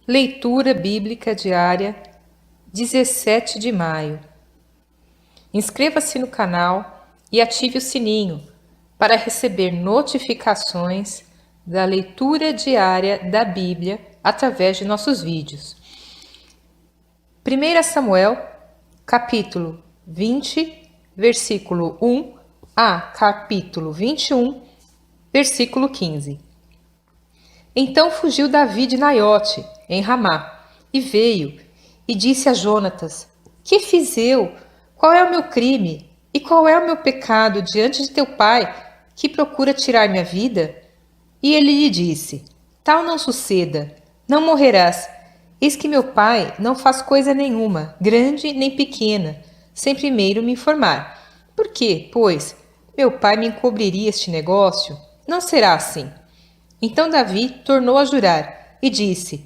Leitura Bíblica Diária, 17 de maio. Inscreva-se no canal e ative o sininho para receber notificações da leitura diária da Bíblia através de nossos vídeos. 1 Samuel, capítulo 20, versículo 1 a capítulo 21, versículo 15. Então fugiu Davi de Naiote, em Ramá, e veio, e disse a Jonatas: Que fiz eu? Qual é o meu crime? E qual é o meu pecado diante de teu pai, que procura tirar minha vida? E ele lhe disse: Tal não suceda, não morrerás. Eis que meu pai não faz coisa nenhuma, grande nem pequena, sem primeiro me informar. Por que, pois, meu pai me encobriria este negócio? Não será assim. Então Davi tornou a jurar e disse: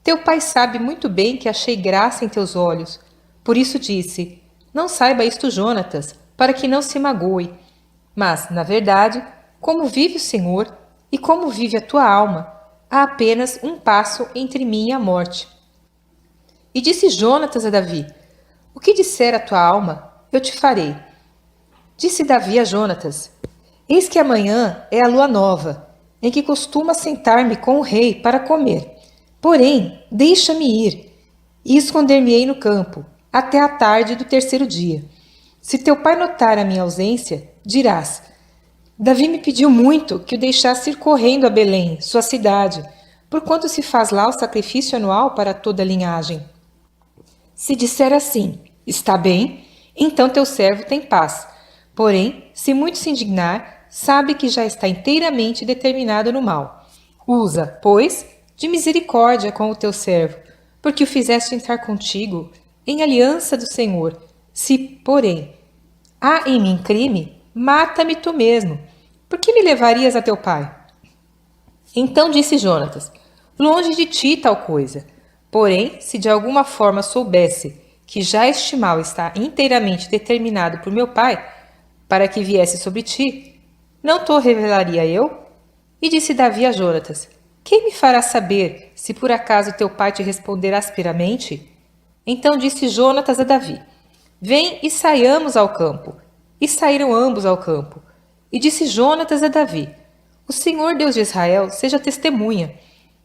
Teu pai sabe muito bem que achei graça em teus olhos. Por isso disse: Não saiba isto Jonatas, para que não se magoe. Mas, na verdade, como vive o Senhor e como vive a tua alma, há apenas um passo entre mim e a morte. E disse Jonatas a Davi: O que disser a tua alma, eu te farei. Disse Davi a Jonatas: Eis que amanhã é a lua nova, em que costumo sentar-me com o rei para comer. Porém, deixa-me ir, e esconder-me-ei no campo, até a tarde do terceiro dia. Se teu pai notar a minha ausência, dirás: Davi me pediu muito que o deixasse ir correndo a Belém, sua cidade, porquanto se faz lá o sacrifício anual para toda a linhagem. Se disser assim: Está bem, então teu servo tem paz. Porém, se muito se indignar, sabe que já está inteiramente determinado no mal. Usa, pois, de misericórdia com o teu servo, porque o fizeste entrar contigo em aliança do Senhor. Se, porém, há em mim crime, mata-me tu mesmo. Por que me levarias a teu pai? Então disse Jonatas: Longe de ti tal coisa. Porém, se de alguma forma soubesse que já este mal está inteiramente determinado por meu pai, para que viesse sobre ti, não te revelaria eu? E disse Davi a Jonatas: Quem me fará saber se por acaso teu pai te responder asperamente? Então disse Jonatas a Davi: Vem e saiamos ao campo. E saíram ambos ao campo. E disse Jonatas a Davi: O Senhor Deus de Israel seja testemunha.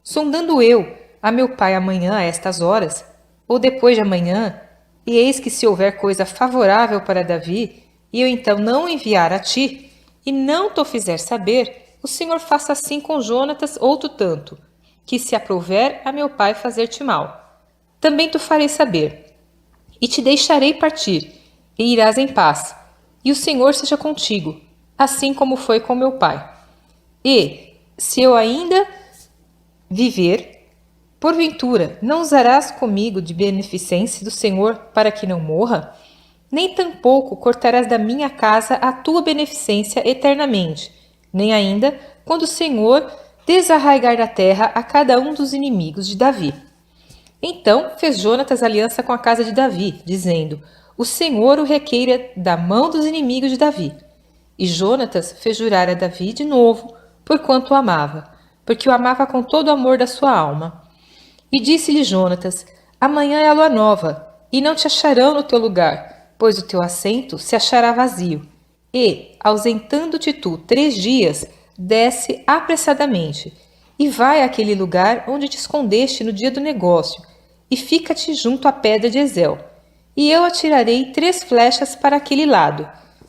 Sondando eu a meu pai amanhã a estas horas, ou depois de amanhã, e eis que se houver coisa favorável para Davi, e eu então não o enviar a ti, e não te fizer saber, o Senhor faça assim com Jonatas outro tanto, que se aprouver a meu pai fazer-te mal. Também te farei saber, e te deixarei partir, e irás em paz, e o Senhor seja contigo, assim como foi com meu pai. E, se eu ainda viver, porventura, não usarás comigo de beneficência do Senhor para que não morra? Nem tampouco cortarás da minha casa a tua beneficência eternamente, nem ainda quando o Senhor desarraigar da terra a cada um dos inimigos de Davi. Então fez Jonatas aliança com a casa de Davi, dizendo: O Senhor o requeira da mão dos inimigos de Davi. E Jonatas fez jurar a Davi de novo, porquanto o amava, porque o amava com todo o amor da sua alma. E disse-lhe Jonatas: Amanhã é a lua nova, e não te acharão no teu lugar, pois o teu assento se achará vazio. E, ausentando-te tu 3 dias, desce apressadamente, e vai àquele lugar onde te escondeste no dia do negócio, e fica-te junto à pedra de Ezel. E eu atirarei 3 flechas para aquele lado,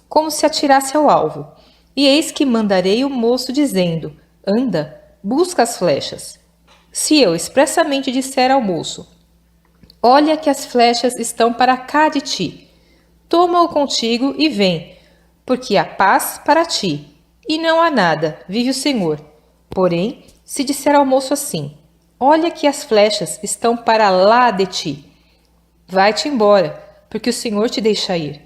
como se atirasse ao alvo. E eis que mandarei o moço dizendo: Anda, busca as flechas. Se eu expressamente disser ao moço: Olha que as flechas estão para cá de ti, toma-o contigo e vem, porque há paz para ti, e não há nada, vive o Senhor. Porém, se disser ao moço assim: Olha que as flechas estão para lá de ti, vai-te embora, porque o Senhor te deixa ir.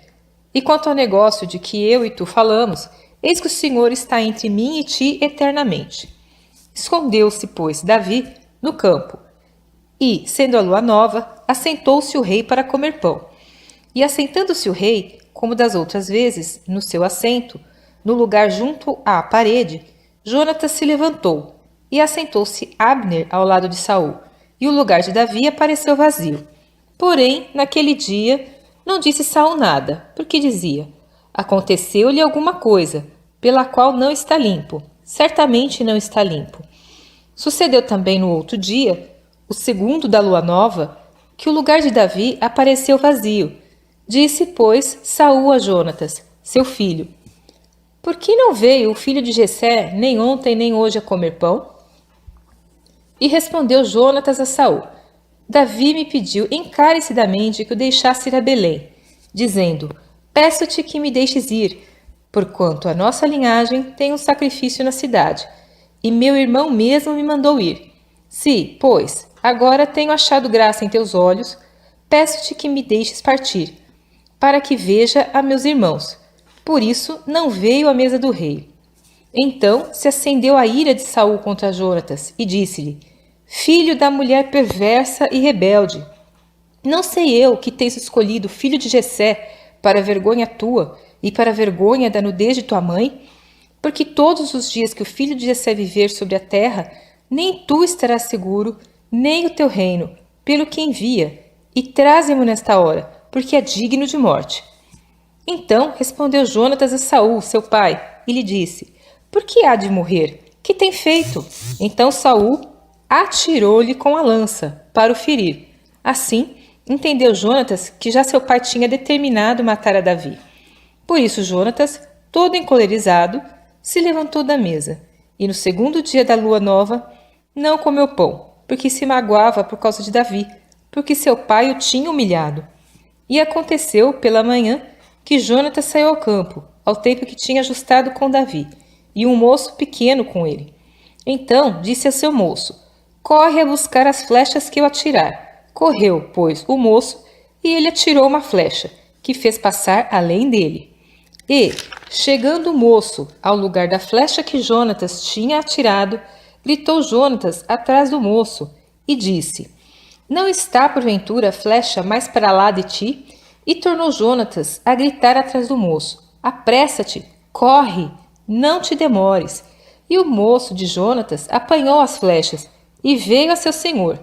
E quanto ao negócio de que eu e tu falamos, eis que o Senhor está entre mim e ti eternamente. Escondeu-se, pois, Davi no campo. E, sendo a lua nova, assentou-se o rei para comer pão. E assentando-se o rei, como das outras vezes, no seu assento, no lugar junto à parede, Jonatas se levantou, e assentou-se Abner ao lado de Saul. e o lugar de Davi apareceu vazio. Porém, naquele dia, não disse Saul nada, porque dizia: aconteceu-lhe alguma coisa, pela qual não está limpo, certamente não está limpo. Sucedeu também no outro dia, o segundo da lua nova, que o lugar de Davi apareceu vazio. Disse, pois, Saul a Jonatas, seu filho: por que não veio o filho de Jessé nem ontem nem hoje a comer pão? E respondeu Jonatas a Saul: Davi me pediu encarecidamente que o deixasse ir a Belém, dizendo: peço-te que me deixes ir, porquanto a nossa linhagem tem um sacrifício na cidade, e meu irmão mesmo me mandou ir. Se, pois, agora tenho achado graça em teus olhos, peço-te que me deixes partir, para que veja a meus irmãos. Por isso não veio à mesa do rei. Então se acendeu a ira de Saul contra Jonatas, e disse-lhe: filho da mulher perversa e rebelde, não sei eu que tens escolhido o filho de Jessé para a vergonha tua e para a vergonha da nudez de tua mãe? Porque todos os dias que o filho de Jessé viver sobre a terra, nem tu estarás seguro, nem o teu reino, pelo que envia, e traze-mo nesta hora, porque é digno de morte. Então respondeu Jonatas a Saul, seu pai, e lhe disse: por que há de morrer? Que tem feito? Então Saul atirou-lhe com a lança, para o ferir. Assim, entendeu Jonatas que já seu pai tinha determinado matar a Davi. Por isso Jonatas, todo encolerizado, se levantou da mesa, e no segundo dia da lua nova, não comeu pão, porque se magoava por causa de Davi, porque seu pai o tinha humilhado. E aconteceu, pela manhã, que Jonatas saiu ao campo, ao tempo que tinha ajustado com Davi, e um moço pequeno com ele. Então disse a seu moço: corre a buscar as flechas que eu atirar. Correu, pois, o moço, e ele atirou uma flecha, que fez passar além dele. E, chegando o moço ao lugar da flecha que Jonatas tinha atirado, gritou Jonatas atrás do moço, e disse: não está, porventura, a flecha mais para lá de ti? E tornou Jonatas a gritar atrás do moço: apressa-te, corre, não te demores. E o moço de Jonatas apanhou as flechas e veio a seu senhor.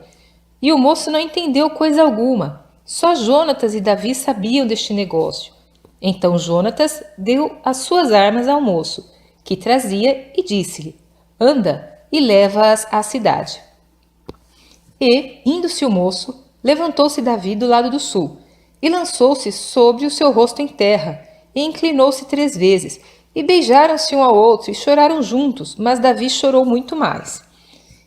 E o moço não entendeu coisa alguma. Só Jonatas e Davi sabiam deste negócio. Então Jonatas deu as suas armas ao moço, que trazia, e disse-lhe: anda e leva-as à cidade. E, indo-se o moço, levantou-se Davi do lado do sul, e lançou-se sobre o seu rosto em terra, e inclinou-se 3 vezes, e beijaram-se um ao outro, e choraram juntos, mas Davi chorou muito mais.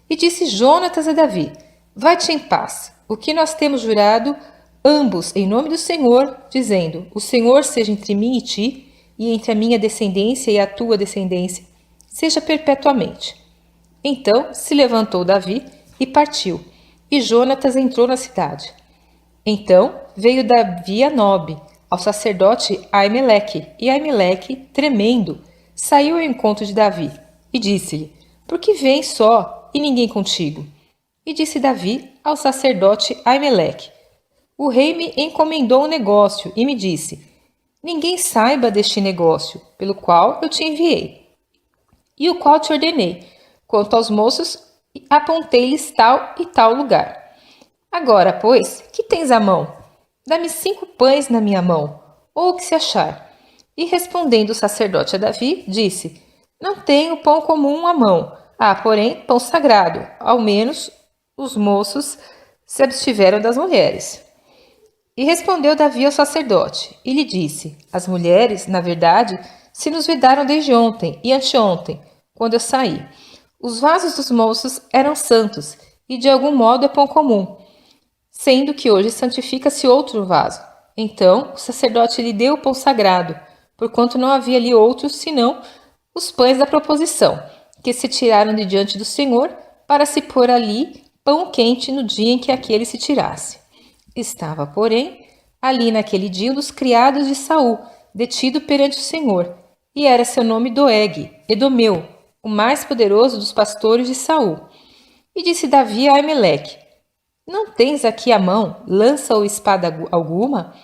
E disse Jonatas a Davi: vai-te em paz, o que nós temos jurado, ambos em nome do Senhor, dizendo: o Senhor seja entre mim e ti, e entre a minha descendência e a tua descendência, seja perpetuamente. Então se levantou Davi e partiu, e Jonatas entrou na cidade. Então veio Davi a Nobe, ao sacerdote Aimeleque, e Aimeleque, tremendo, saiu ao encontro de Davi, e disse-lhe: por que vens só, e ninguém contigo? E disse Davi ao sacerdote Aimeleque: o rei me encomendou um negócio, e me disse: ninguém saiba deste negócio, pelo qual eu te enviei, e o qual te ordenei. Quanto aos moços, apontei-lhes tal e tal lugar. Agora, pois, que tens à mão? Dá-me 5 pães na minha mão, ou o que se achar. E respondendo o sacerdote a Davi, disse: não tenho pão comum à mão, há, porém, pão sagrado. Ao menos os moços se abstiveram das mulheres. E respondeu Davi ao sacerdote, e lhe disse: as mulheres, na verdade, se nos vedaram desde ontem e anteontem, quando eu saí. Os vasos dos moços eram santos, e de algum modo é pão comum, sendo que hoje santifica-se outro vaso. Então o sacerdote lhe deu o pão sagrado, porquanto não havia ali outros, senão os pães da proposição, que se tiraram de diante do Senhor, para se pôr ali pão quente no dia em que aquele se tirasse. Estava, porém, ali naquele dia um dos criados de Saul, detido perante o Senhor, e era seu nome Doeg, Edomeu, o mais poderoso dos pastores de Saul. E disse Davi a Aimeleque: não tens aqui à mão lança ou espada alguma?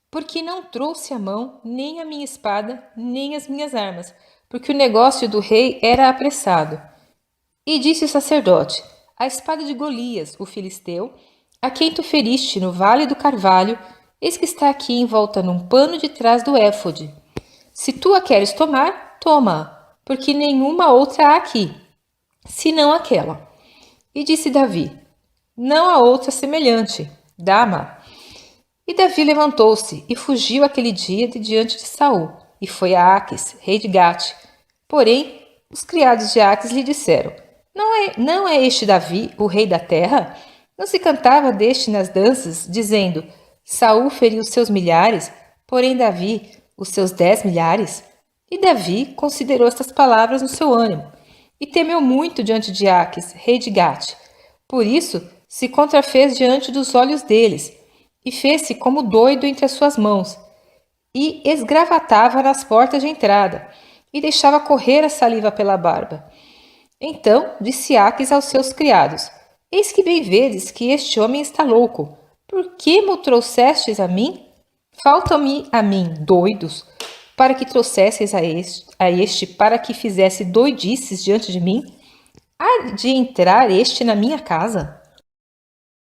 Porque não trouxe à mão nem a minha espada, nem as minhas armas, porque o negócio do rei era apressado. E disse o sacerdote: a espada de Golias, o filisteu, a quem tu feriste no vale do carvalho, eis que está aqui envolta num pano de trás do éfode. Se tu a queres tomar, toma-a, porque nenhuma outra há aqui, senão aquela. E disse Davi: não há outra semelhante, dá-ma. E Davi levantou-se e fugiu aquele dia de diante de Saul, e foi a Aques, rei de Gate. Porém, os criados de Aques lhe disseram: não é este Davi, o rei da terra? Não se cantava deste nas danças, dizendo: Saul feriu seus milhares, porém Davi os seus 10 milhares? E Davi considerou estas palavras no seu ânimo, e temeu muito diante de Aques, rei de Gate. Por isso, se contrafez diante dos olhos deles, e fez-se como doido entre as suas mãos, e esgravatava nas portas de entrada, e deixava correr a saliva pela barba. Então disse Aques aos seus criados: eis que bem vedes que este homem está louco. Por que mo trouxestes a mim? Faltam-me a mim doidos, para que trouxesseis a este para que fizesse doidices diante de mim? Há de entrar este na minha casa?